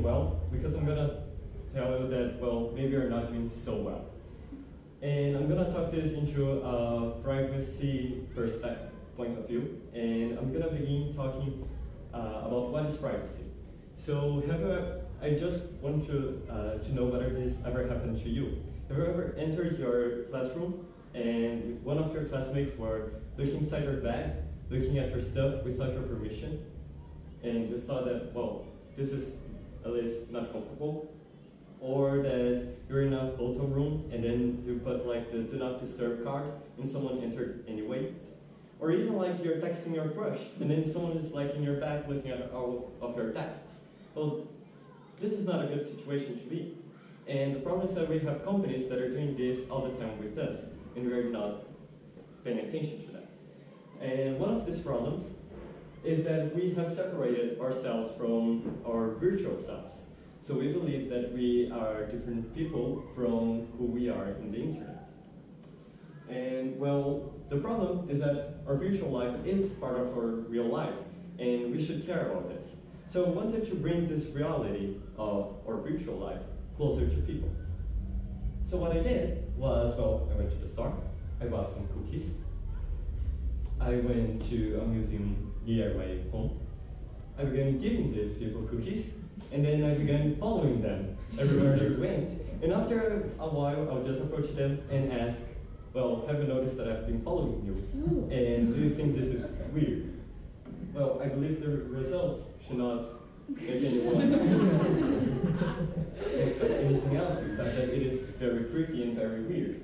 well, because I'm gonna tell you that, well, maybe you're not doing so well. And I'm gonna talk this into a privacy perspective, point of view, and I'm gonna begin talking about what is privacy. So I just want to know whether this ever happened to you. Have you ever entered your classroom and one of your classmates were looking inside your bag, looking at your stuff without your permission, and just thought that, well, this is at least not comfortable? Or that you're in a hotel room and then you put like the do not disturb card and someone entered anyway? Or even like you're texting your crush and then someone is like in your bag looking at all of your texts. Well, this is not a good situation to be. And the problem is that we have companies that are doing this all the time with us and we're not paying attention to that. And one of these problems is that we have separated ourselves from our virtual selves. So we believe that we are different people from who we are in the internet. And well, the problem is that our virtual life is part of our real life, and we should care about this. So I wanted to bring this reality of our virtual life closer to people. So what I did was, well, I went to the store, I bought some cookies, I went to a museum near my home, I began giving these people cookies, and then I began following them everywhere they went. And after a while, I'll just approach them and ask, well, have you noticed that I've been following you? And do you think this is weird? Well, I believe the results should not make anyone expect anything else except that it is very creepy and very weird.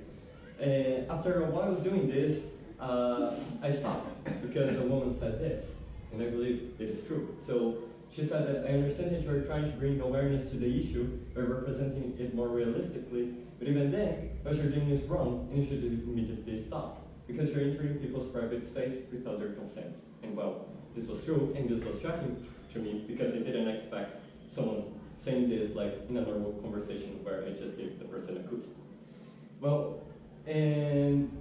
And after a while doing this, I stopped because a woman said this, and I believe it is true. So she said that I understand that you're trying to bring awareness to the issue by representing it more realistically, but even then, what you're doing is wrong and you should immediately stop, because you're entering people's private space without their consent. And well, this was true and this was shocking to me because I didn't expect someone saying this like in a normal conversation where I just gave the person a cookie. Well, and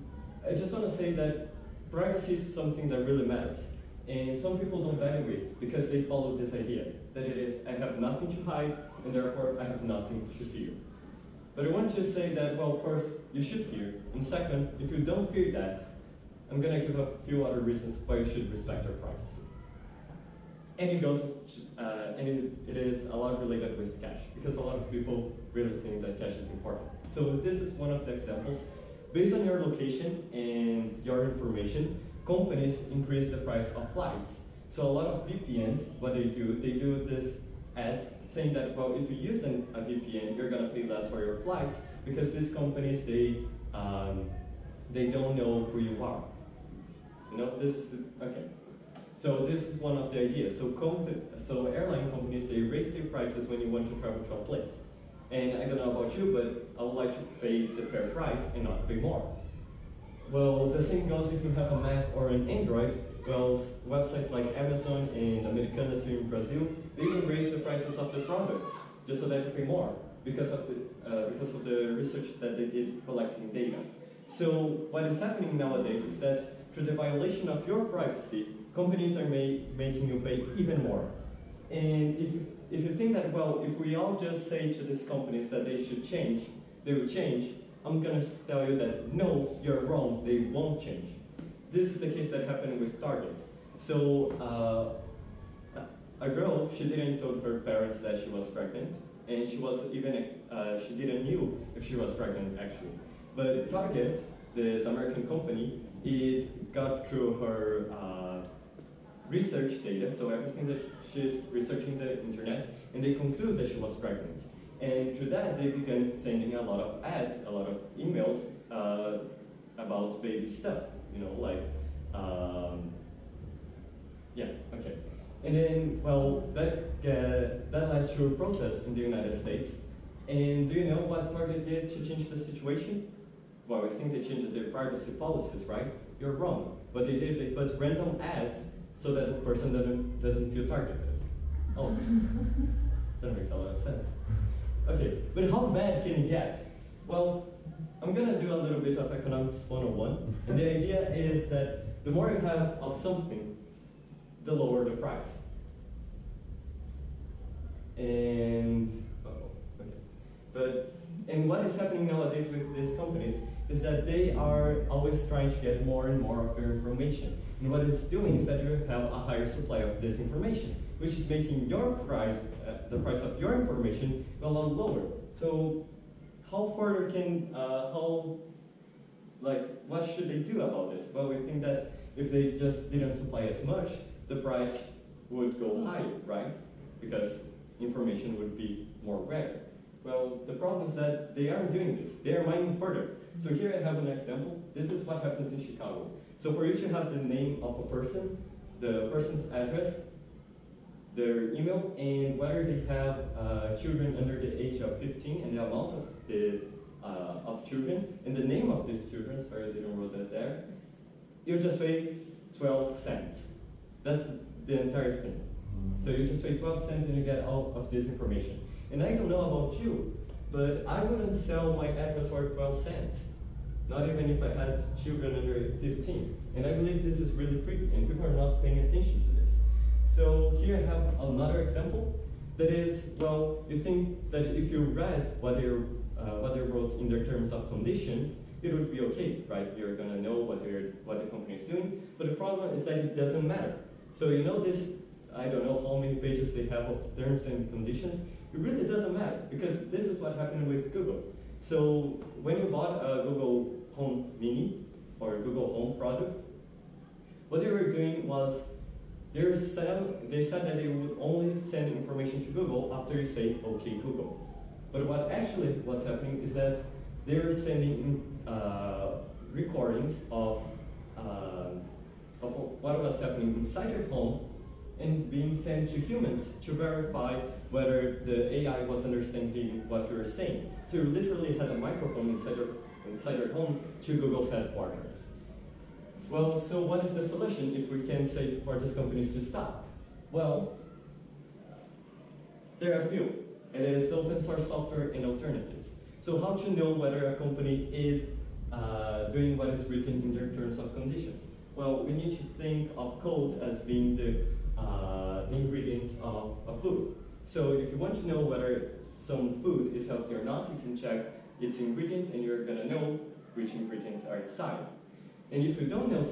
I just want to say that privacy is something that really matters. And some people don't value it because they follow this idea that it is, I have nothing to hide and therefore I have nothing to fear. But I want to say that, well, first, you should fear. And second, if you don't fear that, I'm going to give a few other reasons why you should respect your privacy. And it goes, it is a lot related with cash, because a lot of people really think that cash is important. So this is one of the examples. Based on your location and your information, companies increase the price of flights. So a lot of VPNs, what they do this ads saying that, well, if you use a VPN, you're gonna pay less for your flights because these companies, they don't know who you are. You know, this is, okay. So this is one of the ideas. So airline companies, they raise their prices when you want to travel to a place. And I don't know about you, but I would like to pay the fair price and not pay more. Well, the same goes if you have a Mac or an Android. Well, websites like Amazon and Americanas here in Brazil, they will raise the prices of the products just so that you pay more because of the research that they did collecting data. So what is happening nowadays is that through the violation of your privacy, companies are making you pay even more. And if you think that, well, if we all just say to these companies that they should change, they will change, I'm going to tell you that no, you're wrong, they won't change. This is the case that happened with Target. So a girl, she didn't tell her parents that she was pregnant, and she didn't knew if she was pregnant actually. But Target, this American company, it got through her research data, so everything that she's researching the internet, and they conclude that she was pregnant. And through that, they began sending a lot of ads, a lot of emails about baby stuff, you know, like, yeah, okay. And then, well, that led to protests in the United States. And do you know what Target did to change the situation? Well, I think they changed their privacy policies, right? You're wrong. What they did, they put random ads so that the person doesn't feel targeted. Oh, that makes a lot of sense. Okay, but how bad can it get? Well, I'm gonna do a little bit of economics 101, and the idea is that the more you have of something, the lower the price. And okay. And what is happening nowadays with these companies is that they are always trying to get more and more of your information. And what it's doing is that you have a higher supply of this information, which is making your price, the price of your information, a lot lower. So how further can, what should they do about this? Well, we think that if they just didn't supply as much, the price would go higher, right? Because information would be more rare. Well, the problem is that they aren't doing this. They are mining further. So here I have an example. This is what happens in Chicago. So for you to have the name of a person, the person's address, their email, and whether they have children under the age of 15 and the amount of children, and the name of these children, sorry I didn't write that there, you just pay 12 cents. That's the entire thing. So you just pay 12 cents and you get all of this information. And I don't know about you, but I wouldn't sell my address for 12 cents. Not even if I had children under 15. And I believe this is really creepy, and people are not paying attention to this. So here I have another example. That is, well, you think that if you read what they wrote in their terms of conditions, it would be okay, right? You're gonna know what the company is doing. But the problem is that it doesn't matter. So you know this, I don't know how many pages they have of terms and conditions. It really doesn't matter, because this is what happened with Google. So when you bought a Google Home Mini or Google Home product, what they were doing was they said that they would only send information to Google after you say, okay, Google. But what actually was happening is that they were sending recordings of what was happening inside your home and being sent to humans to verify whether the AI was understanding what you were saying. So you literally had a microphone inside your home to Google's headquarters. Well, so what is the solution if we can say for these companies to stop? Well, there are a few. It is open source software and alternatives. So how to know whether a company is doing what is written in their terms of conditions? Well, we need to think of code as being the ingredients of a food. So if you want to know whether some food is healthy or not, you can check its ingredients and you're gonna know which ingredients are inside. And if you don't know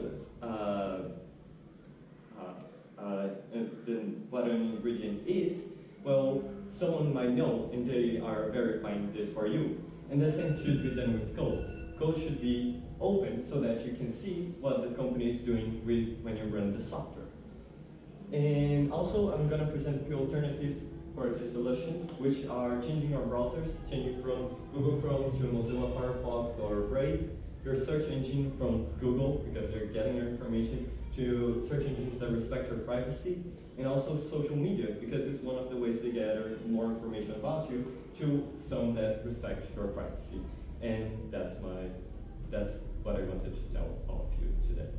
what an ingredient is, well, someone might know and they are verifying this for you. And the same should be done with code. Code should be open so that you can see what the company is doing when you run the software. And also, I'm going to present a few alternatives for this solution, which are changing your browsers, changing from Google Chrome to Mozilla Firefox or Brave, your search engine from Google, because you're getting your information, to search engines that respect your privacy, and also social media, because it's one of the ways they gather more information about you, to some that respect your privacy. And that's what I wanted to tell all of you today.